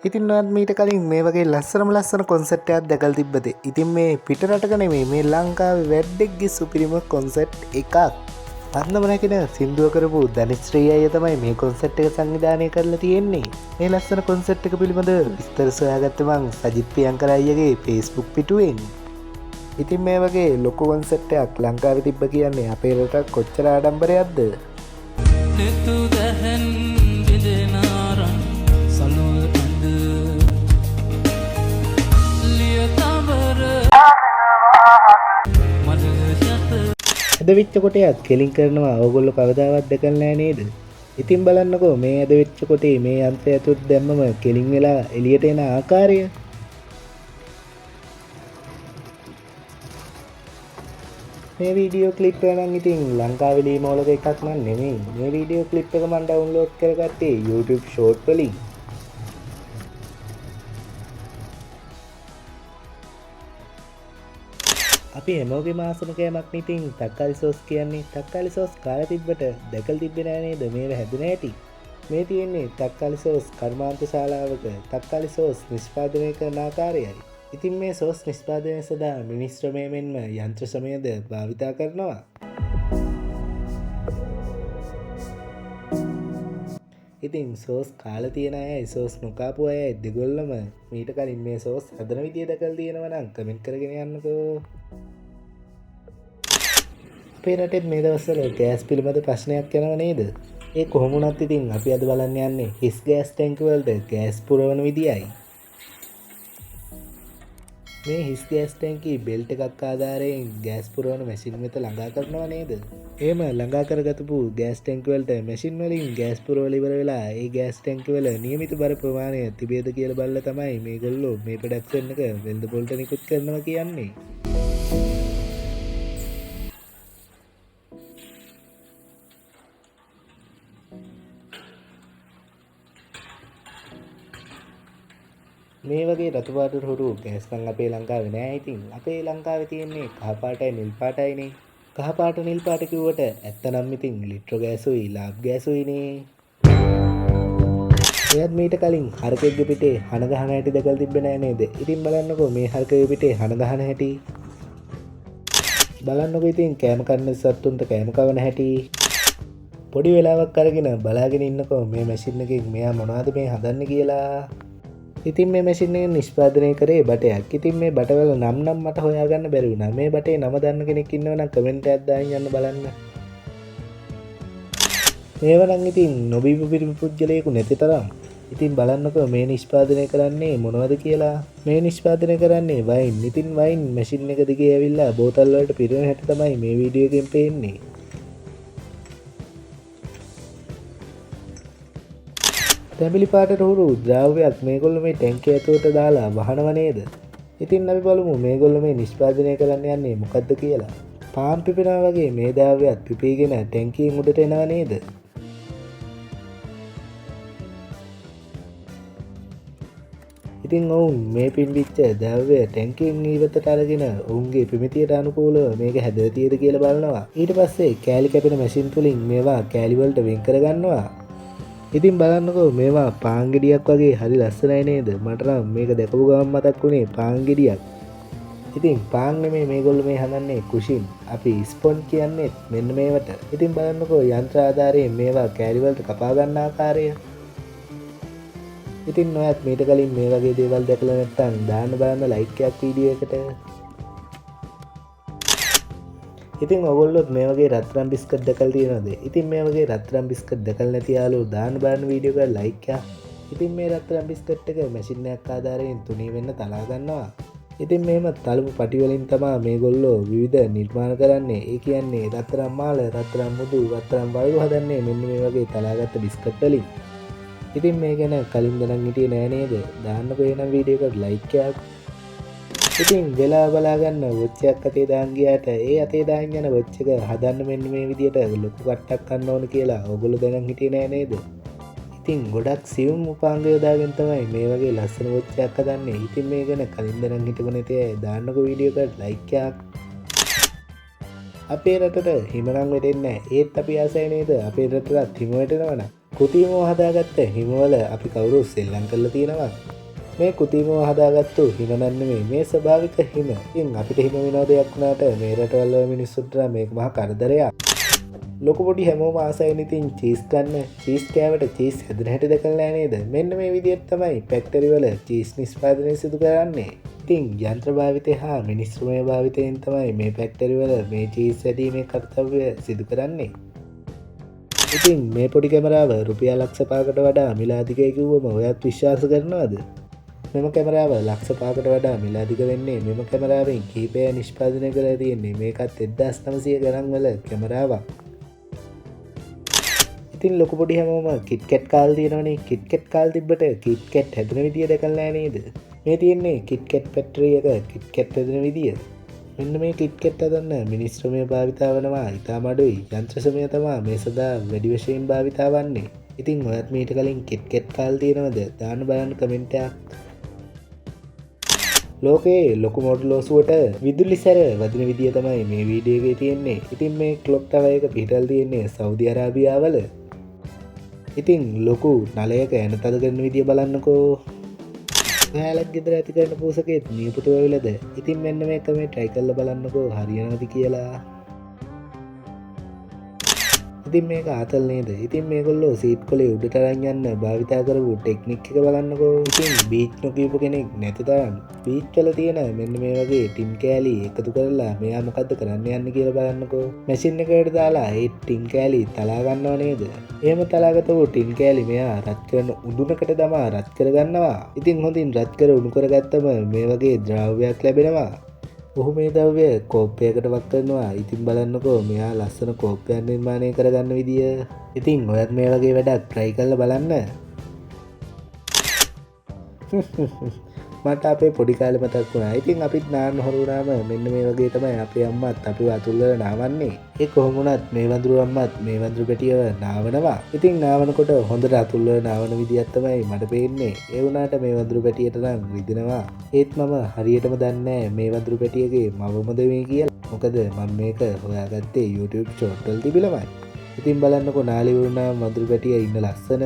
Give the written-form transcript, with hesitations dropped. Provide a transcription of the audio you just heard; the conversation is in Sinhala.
ඉතින් නොත් මීට කලින් මේ වගේ ලස්සන කොන්සර්ට් එකක් දැකලා තිබ්බද? ඉතින් මේ පිටරටක නෙමෙයි මේ ලංකාවේ වැඩෙක්ගේ සුපිරිම කොන්සර්ට් එකක්. අන්නම නැකින සින්දුව කරපු ධනශ්‍රී අයියා තමයි මේ කොන්සර්ට් එක සංවිධානය කරලා තියෙන්නේ. මේ ලස්සන කොන්සර්ට් එක පිළිබඳ විස්තර සොයාගත්තේ මං සජිත් ප්‍රියංකර අයියාගේ Facebook පිටුවෙන්. ඉතින් මේ වගේ ලොකු කොන්සර්ට් එකක් ලංකාවේ තිබ්බ කියන්නේ අපේ රටක් කොච්චර ආඩම්බරයක්ද? netu dahan bidenaran salul and liyatawara madhuyata අද වෙච්ච කොටයත් කෙලින් කරනවා ඕගොල්ලෝ කවදාවත් දැකලා නැහැ නේද? ඉතින් බලන්නකෝ මේ අද වෙච්ච කොටේ මේ අන්තය ඇතුළත් දැම්මම කෙලින් වෙලා එළියට එන ආකාරය. මේ වීඩියෝ ක්ලිප් එක නම් ඉතින් ලංකාවේ ඩීමෝලක එකක් නම් නෙමෙයි. මේ වීඩියෝ ක්ලිප් එක මම ඩවුන්ලෝඩ් කරගත්තේ YouTube short වලින්. අපි හැමෝගේම ආසම කෑමක් නේ ඉතින් තක්කාලි සෝස් කියන්නේ. තක්කාලි සෝස් කාලා තිබ්බට දැකලා තිබ්බේ නෑ නේද මේව හැදුන හැටි? මේ තියෙන්නේ තක්කාලි සෝස් කර්මාන්ත ශාලාවක තක්කාලි සෝස් නිෂ්පාදනය කරන ආකාරයයි. ඉතින් මේ සෝස් නිෂ්පාදනය සඳහා මිනිස් ශ්‍රමය මෙන්ම යන්ත්‍ර ශ්‍රමයද භාවිතා කරනවා. ඉතින් සෝස් කාලා තියෙන අයයි සෝස් නොකාපු අයයි දෙගොල්ලම මීට කලින් මේ සෝස් හදන විදිය දැකලා තියෙනවා නම් කමෙන්ට් කරගෙන යන්නකෝ. අපේ රටේ මේ දවස්වල ගෑස් පිළිබඳ ප්‍රශ්නයක් යනවා නේද? ඒ කොහොම වුණත් ඉතින් අපි අද බලන්න යන්නේ හිස් ගෑස් ටැංක වලට ගෑස් පුරවන විදියයි. මේ හිස් ගෑස් ටැංකිය බෙල්ට් එකක් ආධාරයෙන් ගෑස් පුරවන මැෂින් වෙත ළඟා කරනවා නේද? එහෙම ළඟා කරගත්තු ගෑස් ටැංක වලට මැෂින් වලින් ගෑස් පුරවල ඉවර වෙලා ඒ ගෑස් ටැංක වල නියමිත බර ප්‍රමාණය තිබේද කියලා බලලා තමයි මේගොල්ලෝ මේ ප්‍රොඩක්ෂන් එක වෙළඳ පොළට නිකුත් කරනවා කියන්නේ. මේ වගේ රතු පාට හොරු ගෑස් නම් අපේ ලංකාවේ නෑ. ඉතින් අපේ ලංකාවේ තියෙන්නේ කහ පාටයි නිල් පාටයිනේ. කහ පාට නිල් පාට කිව්වට ඇත්තනම් ඉතින් ලිට්‍රෝ ගෑසුයි ලාබ් ගෑසුයිනේ. එයත් මීට කලින් හරකෙක්ගේ පිටේ හන ගහන හැටි දැකලා තිබ්බේ නෑ නේද? ඉතින් බලන්නකෝ මේ හරකෙගේ පිටේ හන ගහන හැටි. බලන්නකෝ ඉතින් කෑම කන්න සත්තුන්ට කෑම කවන හැටි. පොඩි වෙලාවක් අරගෙන බලාගෙන ඉන්නකෝ මේ මැෂින් එකෙන් මෙයා මොනවද මේ හදන්නේ කියලා. ඉතින් මේ මැෂින් එක නිෂ්පාදනය කරේ බටයක්. ඉතින් මේ බටවල නම් මට හොයාගන්න බැරි වුණා. මේ බටේ නම දන්න කෙනෙක් ඉන්නව නම් කමෙන්ට් එකක් දාන්න යන්න බලන්න. මේව නම් ඉතින් නොබීපු පිරිමි පුද්ගලයෙකු නැති තරම්. ඉතින් බලන්නකෝ මේ නිෂ්පාදනය කරන්නේ මොනවද කියලා. මේ නිෂ්පාදනය කරන්නේ වයින්. ඉතින් වයින් මැෂින් එක දිගේ ඇවිල්ලා බෝතල් වලට පිරෙන හැටි තමයි මේ වීඩියෝ එකෙන් පේන්නේ. තැඹිලි පාටට හුරු ද්‍රව්‍යයක් මේගොල්ලෝ මේ ටැංකිය ඇතුළට දාලා වහනව නේද? ඉතින් අපි බලමු මේගොල්ලෝ මේ නිෂ්පාදනය කරන්න යන්නේ මොකද්ද කියලා. පාන් පිපෙනවා වගේ මේ ද්‍රව්‍යයක් පිපීගෙන ටැංකියෙන් උඩට එනවා නේද? ඉතින් ඔවුන් මේ පිම්බිච්ච ද්‍රව්‍ය ටැංකියෙන් ඉවතට අරගෙන ඔවුන්ගේ ප්‍රමිතියට අනුකූලව මේක හැදලා තියෙද කියලා බලනවා. ඊට පස්සේ කෑලි කැපෙන මැෂින් තුලින් මේවා කෑලි වලට වෙන් කරගන්නවා. ඉතින් බලන්නකෝ මේවා පාන් ගෙඩියක් වගේ හරි ලස්සනයි නේද? මට නම් මේක දැකපු ගමන් මතක් වුණේ පාන් ගෙඩියක්. ඉතින් පාන් නෙමෙයි මේගොල්ලෝ මේ හදන්නේ කුෂින්. අපි ස්පොන්ජ් කියන්නේ මෙන්න මේවට. ඉතින් බලන්නකෝ යන්ත්‍ර ආධාරයෙන් මේවා කෑලි වලට කපා ගන්න ආකාරය. ඉතින් ඔයත් මීට කලින් මේ වගේ දේවල් දැකලා නැත්නම් දාන්න බලන්න ලයික් එකක් වීඩියෝ එකට. ඉතින් ඔයගොල්ලොත් මේ වගේ රත්තරන් බිස්කට් දැකලා තියෙනවද? ඉතින් මේ වගේ රත්තරන් බිස්කට් දැකලා නැති යාළුවෝ දාන්න බලන්න වීඩියෝ එකට ලයික් එකක්. ඉතින් මේ රත්තරන් බිස්කට් එක මැෂින් එකක් ආධාරයෙන් තුනී වෙන්න තලා ගන්නවා. ඉතින් මෙහෙම තලමු පටි වලින් තමයි මේගොල්ලෝ විවිධ නිර්මාණ කරන්නේ. ඒ කියන්නේ රත්තරන් මාල, රත්තරන් මුදු, රත්තරන් වලු හදන්නේ මෙන්න මේ වගේ තලාගත්ත බිස්කට් වලින්. ඉතින් මේ ගැන කලින් දැනන් හිටියේ නෑ නේද? දාන්නකෝ එනම් වීඩියෝ එකට ලයික් එකක්. ඉතින් වෙලා බලා ගන්න වොච් එකක් අතේ දාන් ගියාට ඒ අතේ දාන් යන වොච් එක හදන්න මෙන්න මේ විදියට ලොකු කට්ටක් ගන්න ඕන කියලා ඕගොල්ලෝ දැනන් හිටියේ නෑ නේද? ඉතින් ගොඩක් සියුම් උපාංග යොදාගෙන තමයි මේ වගේ ලස්සන වොච් එකක් හදන්නේ. ඉතින් මේ ගැන කලින් දැනන් හිටපු නැති අය දාන්නකෝ වීඩියෝ එකට ලයික් එකක්. අපේ රටට හිම නම් වෙටෙන්නේ නැහැ. ඒත් අපි ආසයි නේද අපේ රටට හිම වැටෙනවා නම්. කෘතිමව හදාගත්ත හිමවල අපි කවුරු සෙල්ලම් කරලා තියෙනවා. මේ කෘතිමව හදාගත්තු හිම නෙමෙයි මේ ස්වභාවික හිම. ඉතින් අපිට හිම විනෝදයක් වුණාට මේ රටවල මිනිස්සුන්ට මේක මහා කරදරයක්. ලොකු පොඩි හැමෝම ආසයින් ඉතින් චීස් ගන්න. චීස් කෑවට චීස් හැදෙන හැටි දැකලා නැහැ නේද? මෙන්න මේ විදිහට තමයි ෆැක්ටරි වල චීස් නිෂ්පාදනය සිදු කරන්නේ. ඉතින් යන්ත්‍ර භාවිතය හා මිනිස් ශ්‍රමය භාවිතයෙන් තමයි මේ ෆැක්ටරි වල මේ චීස් ඇදීමේ කර්තව්‍ය සිදු කරන්නේ. ඉතින් මේ පොඩි කැමරාව රුපියල් ලක්ෂ 5කට වඩා මිල අධිකයි කිව්වම ඔයත් විශ්වාස කරනවද? මෙම කැමරාව ලක්ෂ 5කට වඩා මිල අධික වෙන්නේ මෙම කැමරාවෙන් කීපය නිෂ්පාදනය කරලා තියෙන්නේ. මේකත් 1900 ගණන් වල කැමරාවක්. ඉතින් ලොකු පොඩි හැමෝම කිට්කැට් කාල් තියෙනවනේ. කිට්කැට් කාල් තිබ්බට කිට්කැට් හැදෙන විදිය දැකලා නැහැ නේද? මේ තියෙන්නේ කිට්කැට් ෆැක්ටරි එක කිට්කැට් හැදෙන විදිය. මෙන්න මේ කිට්කැට් හදන්න මිනිස් ශ්‍රමය භාවිතා වෙනවා. ඉතාම අඩුයි. යන්ත්‍ර ශ්‍රමය තමයි මේ සදා වැඩි වශයෙන් භාවිතා වන්නේ. ඉතින් ඔයත් මීට කලින් කිට්කැට් කාල් තියෙනවද? දාන්න බලන්න කමෙන්ට් එකක්. ලෝකයේ ලොකු මොඩල් ඔසුවට විදුලි සැර වදින විදිය තමයි මේ වීඩියෝ එකේ තියෙන්නේ. ඉතින් මේ ක්ලොක් ටවර් එක පිටල් තියෙන්නේ සෞදි අරාබියාවල. ඉතින් ලොකු නලයක ඇන තද කරන විදිය බලන්නකෝ. ඔයාලත් ගෙදර ඇති කරන පූසකෙත් නියපොතු වෙවිලද? ඉතින් මෙන්න මේක මේ try කරලා බලන්නකෝ හරියනවද කියලා. ඉතින් මේක ආතල් නේද? ඉතින් මේගොල්ලෝ සීට් කොලේ උඩට අරන් යන්න භාවිතා කරපු ටෙක්නික් එක බලන්නකෝ. ඉතින් බීච් නොකියපු කෙනෙක් නැති තරම් බීච් වල තියෙන මෙන්න මේ වගේ ටින් කෑලි එකතු කරලා මෙයා මොකද්ද කරන්න යන්නේ කියලා බලන්නකෝ. මැෂින් එකකට දාලා ඒ ටින් කෑලි තලා ගන්නව නේද? එහෙම තලාගත්තු ටින් කෑලි මෙයා රත් කරන උඩුනකට දමා රත් කර ගන්නවා. ඉතින් හොඳින් රත් කර උණු කරගත්තම මේ වගේ ද්‍රව්‍යයක් ලැබෙනවා. ඔහු මේ ද්‍රව්‍ය කෝප්පයකට වක් කරනවා. ඉතින් බලන්නකෝ මෙයා ලස්සන කෝප්පයක් නිර්මාණය කරගන්න විදිය. ඉතින් ඔයත් මේ වගේ වැඩක් try කරලා බලන්න. මට අපේ පොඩි කාලේ මතක් වුණා. ඉතින් අපිත් නාන්න හොරු වුණාම මෙන්න මේ වගේ තමයි අපේ අම්මත් අපිව අතුල් වල නාවන්නේ. ඒ කොහොම වුණත් මේ වඳුරු අම්මත් මේ වඳුරු පැටියව නාවනවා. ඉතින් නාවනකොට හොඳට අතුල් වල නාවන විදියක් තමයි මට පේන්නේ. ඒ වුණාට මේ වඳුරු පැටියට නම් රිදෙනවා. ඒත් මම හරියටම දන්නේ නැහැ මේ වඳුරු පැටියගේ මවමද මේ කියලා. මොකද මම මේක හොයාගත්තේ YouTube short වල තිබිලමයි. ඉතින් බලන්නකෝ නාලි වුණා වඳුරු පැටිය ඉන්න ලස්සන